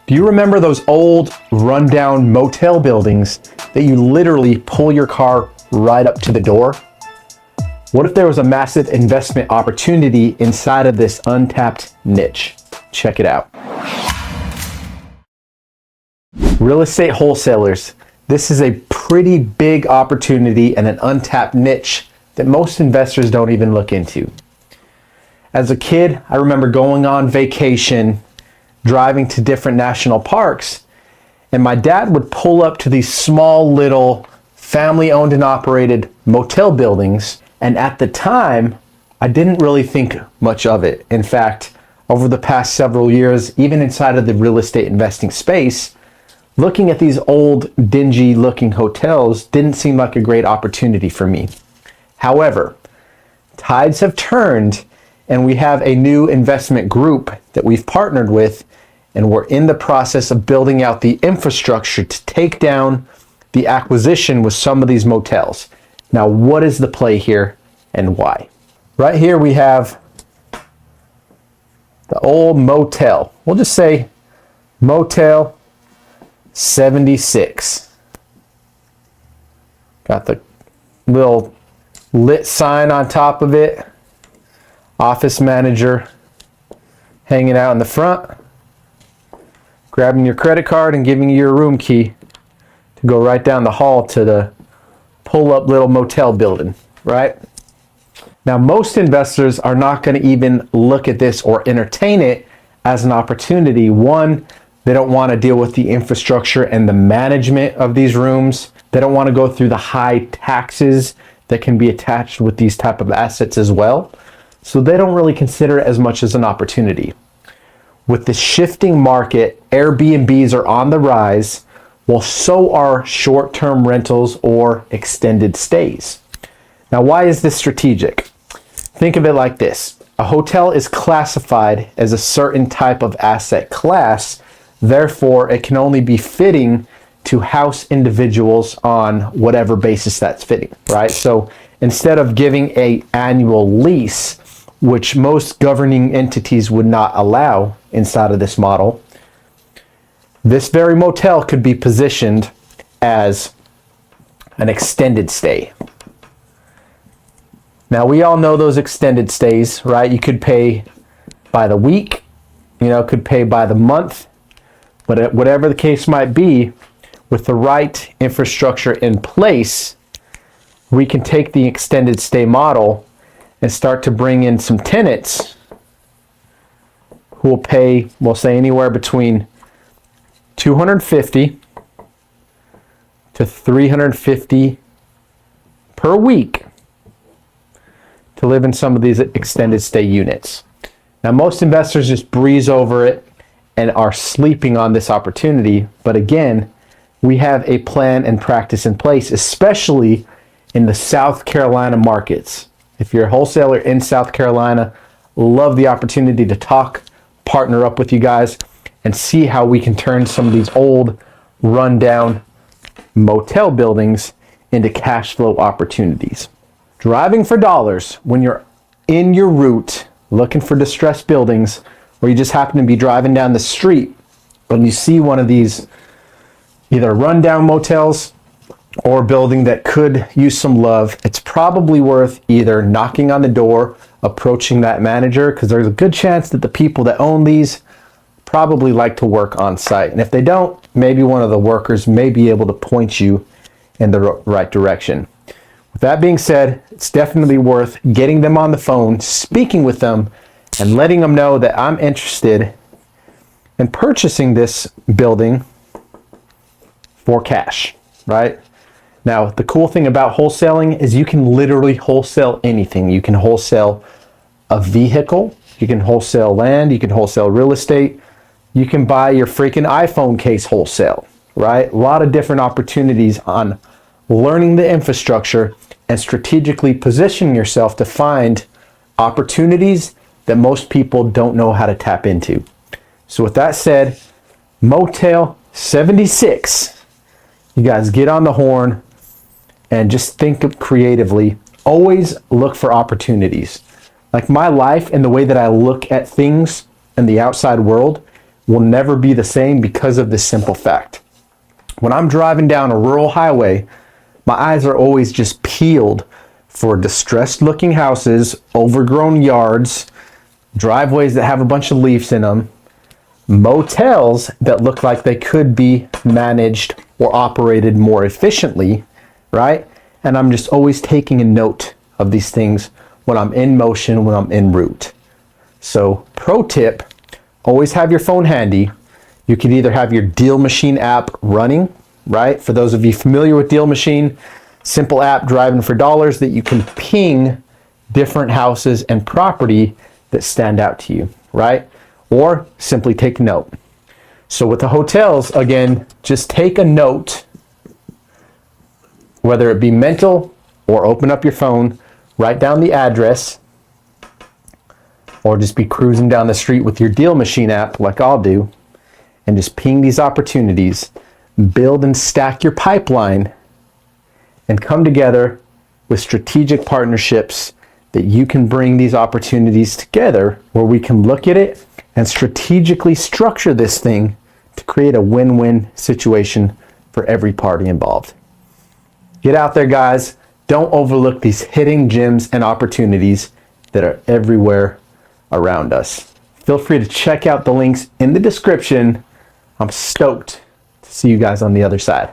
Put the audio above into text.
Do you remember those old rundown motel buildings that you literally pull your car right up to the door? What if there was a massive investment opportunity inside of this untapped niche? Check it out. Real estate wholesalers. This is a pretty big opportunity and an untapped niche that most investors don't even look into. As a kid, I remember going on vacation, driving to different national parks, and my dad would pull up to these small little family-owned and operated motel buildings, and at the time, I didn't really think much of it. In fact, over the past several years, even inside of the real estate investing space, looking at these old, dingy-looking hotels didn't seem like a great opportunity for me. However, tides have turned, and we have a new investment group that we've partnered with, and we're in the process of building out the infrastructure to take down the acquisition with some of these motels. Now, what is the play here and why? Right here we have the old motel. We'll just say Motel 76. Got the little lit sign on top of it. Office manager hanging out in the front, grabbing your credit card and giving you your room key to go right down the hall to the pull-up little motel building, right? Now, most investors are not going to even look at this or entertain it as an opportunity. One, they don't want to deal with the infrastructure and the management of these rooms. They don't want to go through the high taxes that can be attached with these type of assets as well. So they don't really consider it as much as an opportunity. With the shifting market, Airbnbs are on the rise, while so are short-term rentals or extended stays. Now, why is this strategic? Think of it like this. A hotel is classified as a certain type of asset class, therefore it can only be fitting to house individuals on whatever basis that's fitting, right? So instead of giving an annual lease, which most governing entities would not allow inside of this model, this very motel could be positioned as an extended stay. Now, we all know those extended stays, right? You could pay by the week, could pay by the month, but whatever the case might be, with the right infrastructure in place, we can take the extended stay model and start to bring in some tenants who will pay, we'll say, anywhere between $250 to $350 per week to live in some of these extended stay units. Now, most investors just breeze over it and are sleeping on this opportunity. But again, we have a plan and practice in place, especially in the South Carolina markets. If you're a wholesaler in South Carolina, love the opportunity to talk, partner up with you guys, and see how we can turn some of these old, rundown motel buildings into cash flow opportunities. Driving for dollars when you're in your route looking for distressed buildings, or you just happen to be driving down the street and you see one of these either rundown motels or a building that could use some love, it's probably worth either knocking on the door, approaching that manager, because there's a good chance that the people that own these probably like to work on site. And if they don't, maybe one of the workers may be able to point you in the right direction. With that being said, it's definitely worth getting them on the phone, speaking with them, and letting them know that I'm interested in purchasing this building for cash, right? Now, the cool thing about wholesaling is you can literally wholesale anything. You can wholesale a vehicle, you can wholesale land, you can wholesale real estate, you can buy your freaking iPhone case wholesale, right? A lot of different opportunities on learning the infrastructure and strategically positioning yourself to find opportunities that most people don't know how to tap into. So with that said, Motel 76, you guys get on the horn and just think creatively. Always look for opportunities. Like my life and the way that I look at things in the outside world will never be the same because of this simple fact. When I'm driving down a rural highway, my eyes are always just peeled for distressed looking houses, overgrown yards, driveways that have a bunch of leaves in them, motels that look like they could be managed or operated more efficiently, right? And I'm just always taking a note of these things when I'm in motion, when I'm en route. So pro tip, always have your phone handy. You can either have your Deal Machine app running, right? For those of you familiar with Deal Machine, simple app driving for dollars that you can ping different houses and property that stand out to you, right? Or simply take a note. So with the hotels, again, just take a note, whether it be mental or open up your phone, write down the address, or just be cruising down the street with your Deal Machine app like I'll do, and just ping these opportunities, build and stack your pipeline, and come together with strategic partnerships that you can bring these opportunities together where we can look at it and strategically structure this thing to create a win-win situation for every party involved. Get out there, guys. Don't overlook these hidden gems and opportunities that are everywhere around us. Feel free to check out the links in the description. I'm stoked to see you guys on the other side.